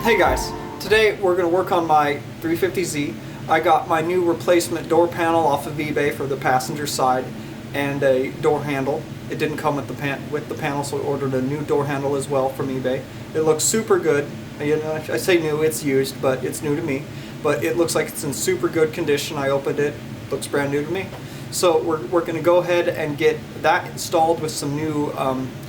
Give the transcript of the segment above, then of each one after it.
Hey guys, today we're going to work on my 350Z. I got my new replacement door panel off of eBay for the passenger side and a door handle. It didn't come with the panel, so I ordered a new door handle as well from eBay. It looks super good. You know, I say new, it's used, but it's new to me. But it looks like it's in super good condition. I opened it, looks brand new to me. So we're going to go ahead and get that installed with some new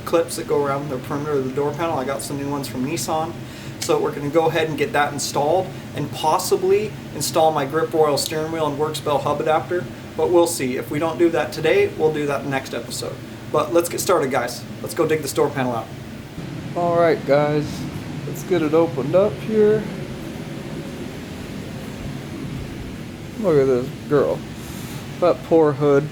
clips that go around the perimeter of the door panel. I got some new ones from Nissan. So we're going to go ahead and get that installed and possibly install my grip royal steering wheel and works bell hub adapter. But we'll see. If we don't do that today, we'll do that next episode. But let's get started, guys. Let's go dig this door panel out. Alright guys, let's get it opened up here. Look at this girl. That poor hood.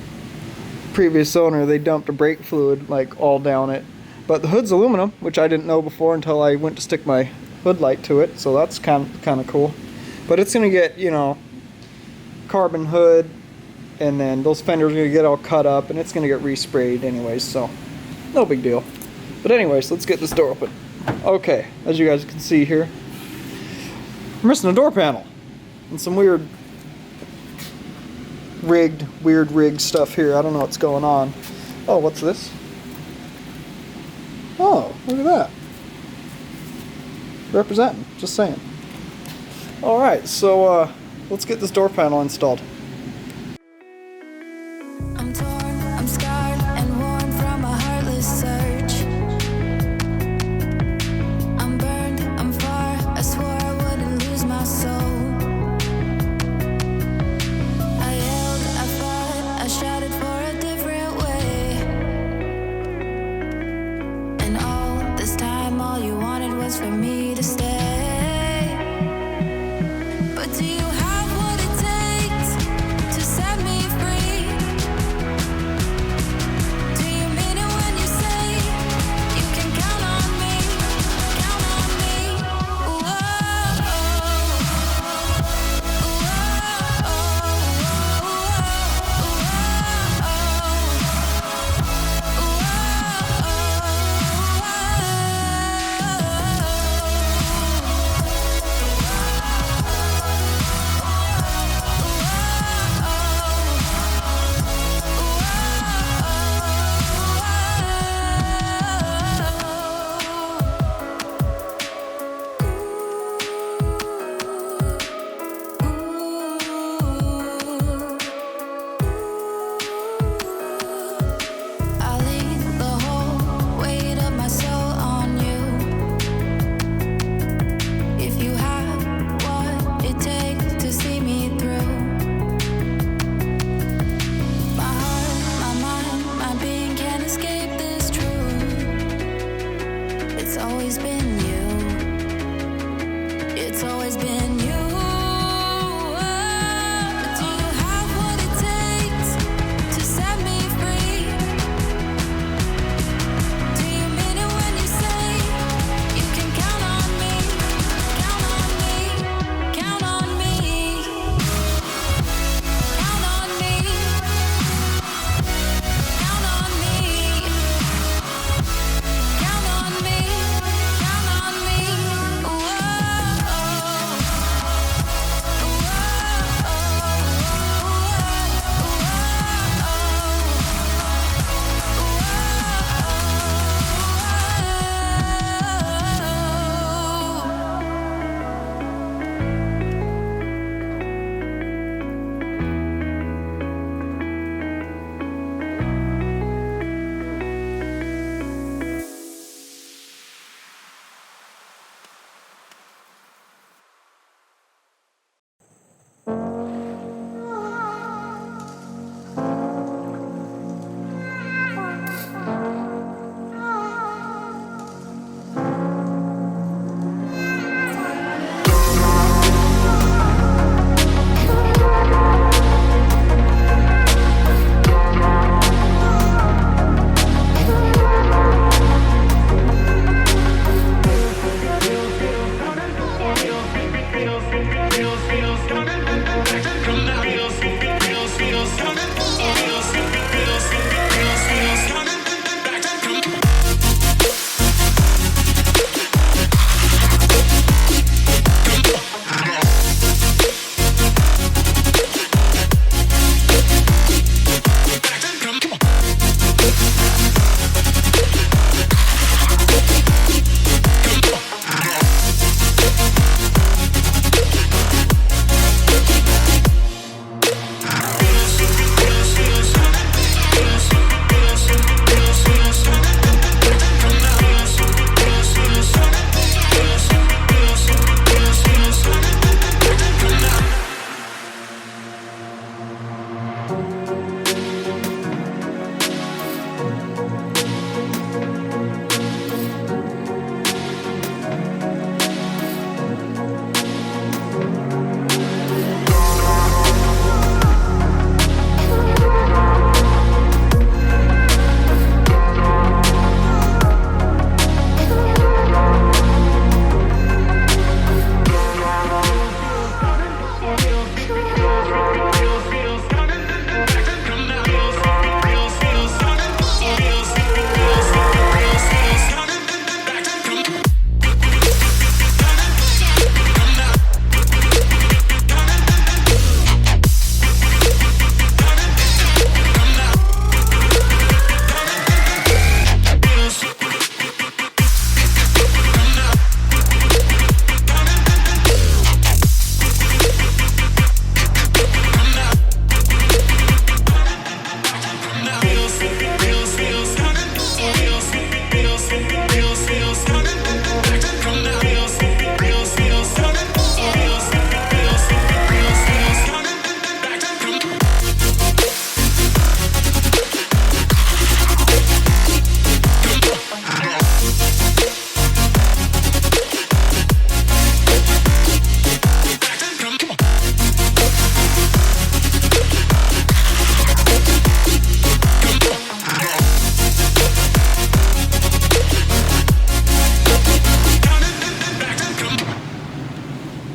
Previous owner, they dumped a brake fluid like all down it. But the hood's aluminum, which I didn't know before until I went to stick my hood light to it, so that's kind of cool. But it's gonna get, you know, carbon hood, and then those fenders are gonna get all cut up, and it's gonna get resprayed anyways, so no big deal. But anyways, let's get this door open. Okay, as you guys can see here, we're missing a door panel and some weird rigged stuff here. I don't know what's going on. Oh, what's this? Oh, look at that. Representing, just saying. Alright, so let's get this door panel installed. I'm torn, I'm scarred and worn from a heartless search. I'm burned, I'm far, I swore I wouldn't lose my soul. I yelled, I fought, I shouted for a different way. And all this time, all you wanted was for me to stay. But do you have what it takes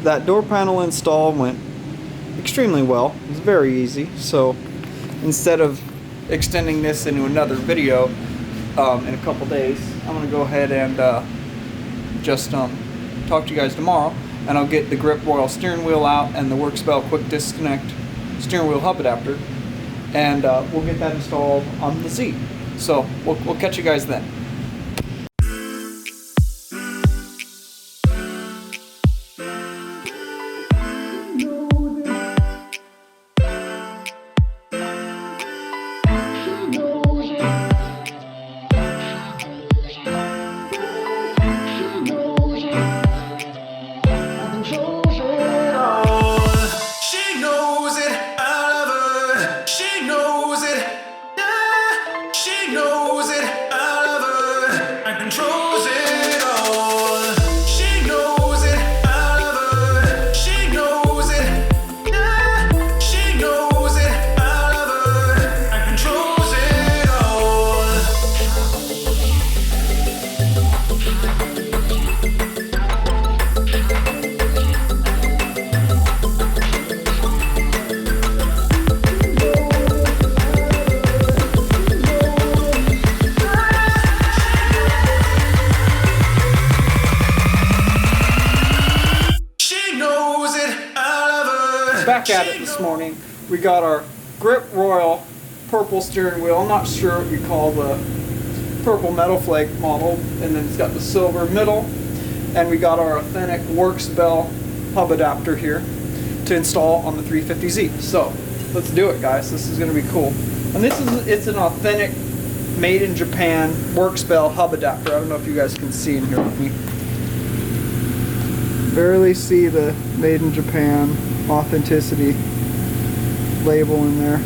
that door panel install went extremely well. It was very easy. So instead of extending this into another video in a couple days, I'm gonna go ahead and just talk to you guys tomorrow, and I'll get the Grip Royal steering wheel out and the WorkSpell quick disconnect steering wheel hub adapter, and we'll get that installed on the Z. So we'll catch you guys then. Back at it this morning. We got our Grip Royal purple steering wheel. I'm not sure what you call the purple metal flake model, and then it's got the silver middle, and we got our authentic WorkSpell hub adapter here to install on the 350Z. So let's do it, guys. This is going to be cool. And it's an authentic made in Japan WorkSpell hub adapter. I don't know if you guys can see in here with me. Barely see the made in Japan authenticity label in there.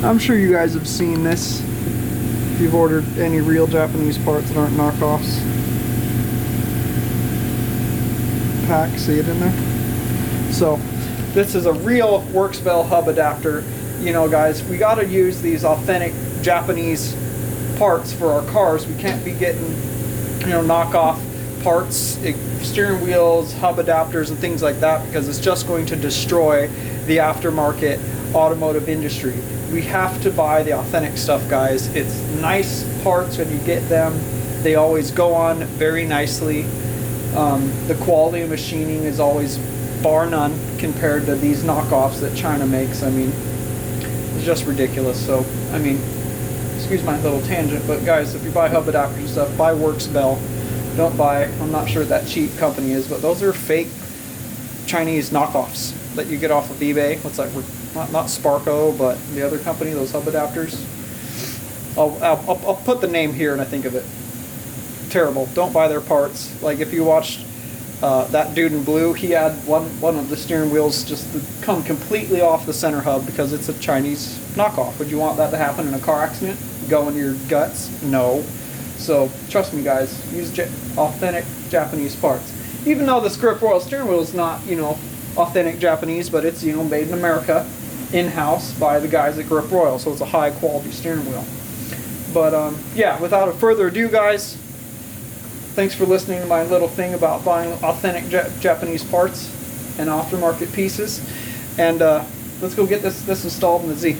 I'm sure you guys have seen this if you've ordered any real Japanese parts that aren't knockoffs. Pack, see it in there? So this is a real WorkSpell hub adapter. You know, guys, we got to use these authentic Japanese parts for our cars. We can't be getting, you know, knockoff parts, steering wheels, hub adapters, and things like that, because it's just going to destroy the aftermarket automotive industry. We have to buy the authentic stuff, guys. It's nice parts when you get them. They always go on very nicely. The quality of machining is always bar none compared to these knockoffs that China makes. I mean, it's just ridiculous. So, I mean, excuse my little tangent, but guys, if you buy hub adapters and stuff, buy WorkSpell. Don't buy, I'm not sure what that cheap company is, but those are fake Chinese knockoffs that you get off of eBay. What's that? Not Sparko, but the other company, those hub adapters. I'll put the name here and I think of it. Terrible. Don't buy their parts. Like if you watched that dude in blue, he had one of the steering wheels just come completely off the center hub because it's a Chinese knockoff. Would you want that to happen in a car accident? Go in your guts? No. So trust me, guys, use authentic Japanese parts. Even though this Grip Royal steering wheel is not, you know, authentic Japanese, but it's, you know, made in America, in-house by the guys at Grip Royal, so it's a high quality steering wheel. But yeah, without further ado, guys, thanks for listening to my little thing about buying authentic Japanese parts and aftermarket pieces. And let's go get this installed in the Z.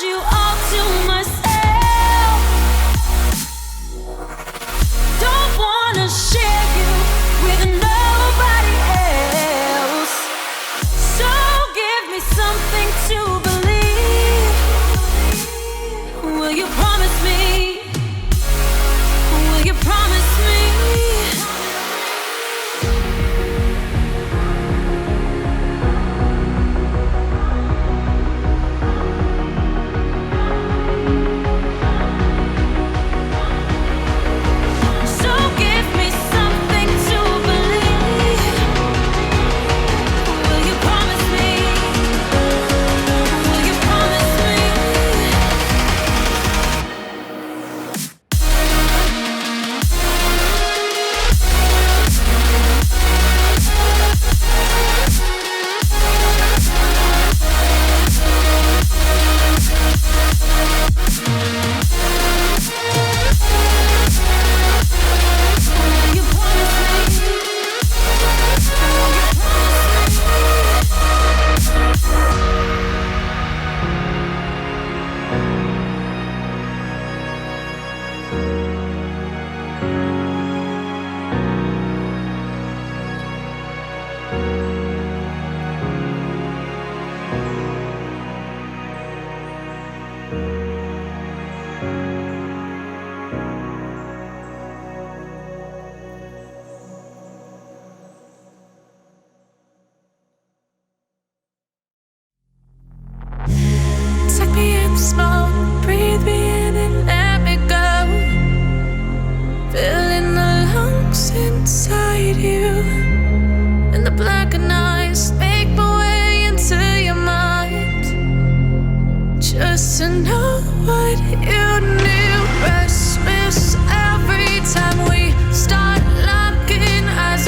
you all to myself. Don't wanna share you with nobody else. So give me something to believe. Will you promise me? Will you promise me? So give me something to believe. Will you promise me? Will you promise me? Will you promise me? Will you Suck me in the smoke, breathe me in and let me go. Fill in the lungs inside you, and the blackened eyes make my way into your mind. Just to know what you knew. Restless every time we start locking eyes.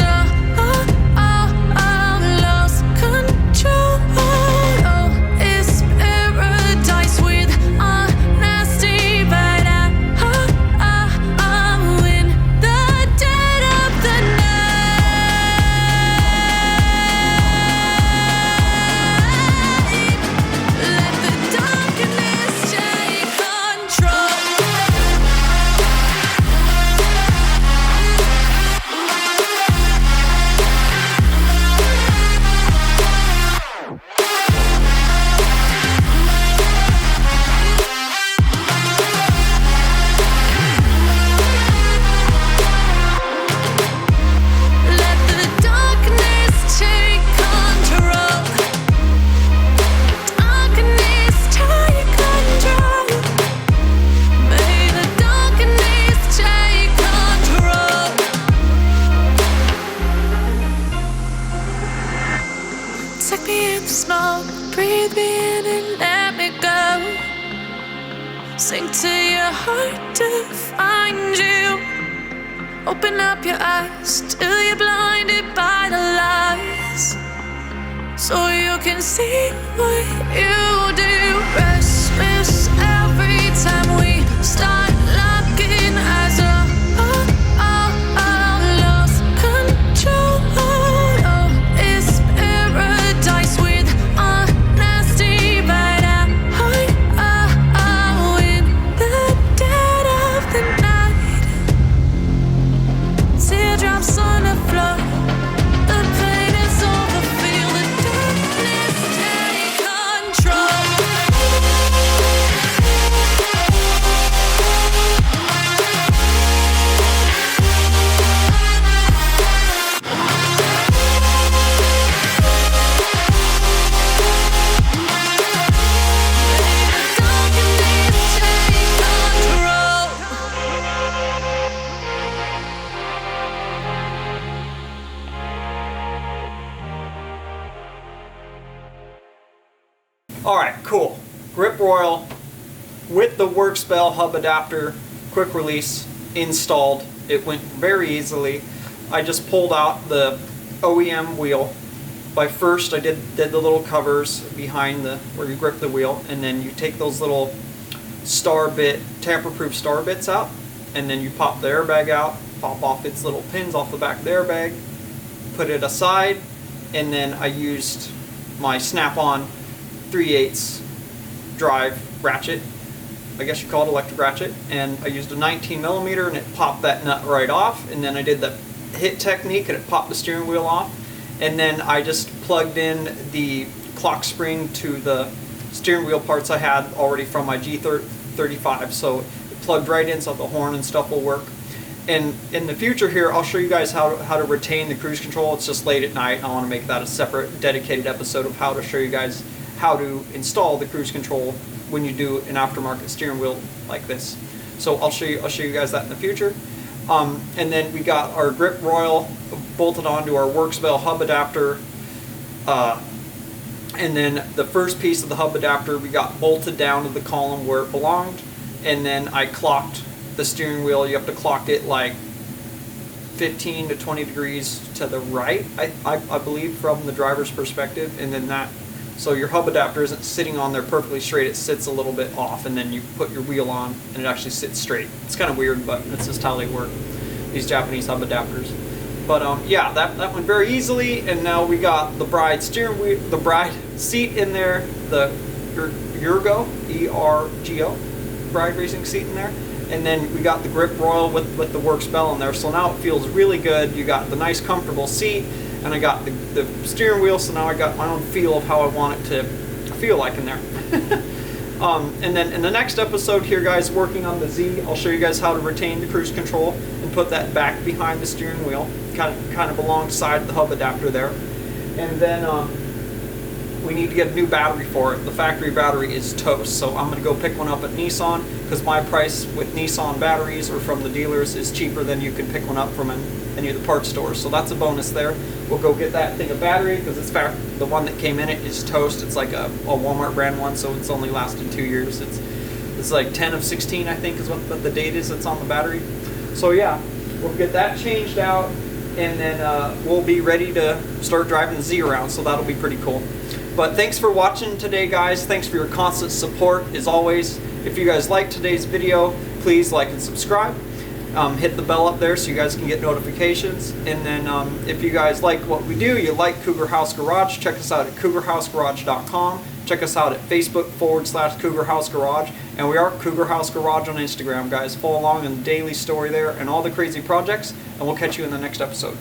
Lost control. Oh, it's paradise with honesty, but I'm in the dead of the night. Let the darkness take control. Let the darkness take control. Darkness take control. May the darkness take control. Suck me in the smoke, breathe me in and let me go. Sink to your heart to find you. Open up your eyes till you're blinded by the lies, so you can see what you do. Restless every time we start locking eyes. Lost control. Oh, it's paradise with honesty, but I'm in the dead of the night. Teardrops on the floor. The pain is over. Feel the darkness take control. Alright, cool. Grip Royal with the work spell hub adapter, quick release, installed. It went very easily. I just pulled out the OEM wheel. By first I did the little covers behind the where you grip the wheel, and then you take those little tamper-proof star bits out, and then you pop the airbag out, pop off its little pins off the back of the airbag, put it aside, and then I used my snap-on 3/8 drive ratchet, I guess you call it electric ratchet, and I used a 19 millimeter and it popped that nut right off, and then I did the hit technique and it popped the steering wheel off, and then I just plugged in the clock spring to the steering wheel parts I had already from my G35, so it plugged right in so the horn and stuff will work. And in the future here, I'll show you guys how to retain the cruise control. It's just late at night. I want to make that a separate dedicated episode of how to show you guys how to install the cruise control when you do an aftermarket steering wheel like this. So I'll show you guys that in the future. And then we got our grip royal bolted onto our Worksbell hub adapter. And then the first piece of the hub adapter we got bolted down to the column where it belonged. And then I clocked the steering wheel. You have to clock it like 15 to 20 degrees to the right, I believe, from the driver's perspective. And then that, so your hub adapter isn't sitting on there perfectly straight, it sits a little bit off, and then you put your wheel on and it actually sits straight. It's kind of weird, but that's just how they work, these Japanese hub adapters. But yeah, that went very easily, and now we got the bride steering wheel, the bride seat in there, the Ergo, E-R-G-O, bride racing seat in there. And then we got the grip royal with the Worksbell in there, so now it feels really good. You got the nice comfortable seat, and I got the steering wheel, so now I got my own feel of how I want it to feel like in there. And then in the next episode here, guys, working on the Z, I'll show you guys how to retain the cruise control and put that back behind the steering wheel, kind of alongside the hub adapter there. And then we need to get a new battery for it. The factory battery is toast, so I'm going to go pick one up at Nissan, because my price with Nissan batteries or from the dealers is cheaper than you can pick one up from any of the parts stores, so that's a bonus there. We'll go get that thing of battery, because the one that came in it is toast. It's like a Walmart brand one, so it's only lasted 2 years. It's like 10 of 16, I think, is what the date is that's on the battery. So yeah, we'll get that changed out, and then we'll be ready to start driving the Z around, so that'll be pretty cool. But thanks for watching today, guys. Thanks for your constant support, as always. If you guys like today's video, please like and subscribe. Hit the bell up there so you guys can get notifications. And then if you guys like what we do, you like Cougar House Garage, check us out at cougarhousegarage.com. Check us out at Facebook.com/Cougar House Garage. And we are Cougar House Garage on Instagram, guys. Follow along in the daily story there and all the crazy projects. And we'll catch you in the next episode.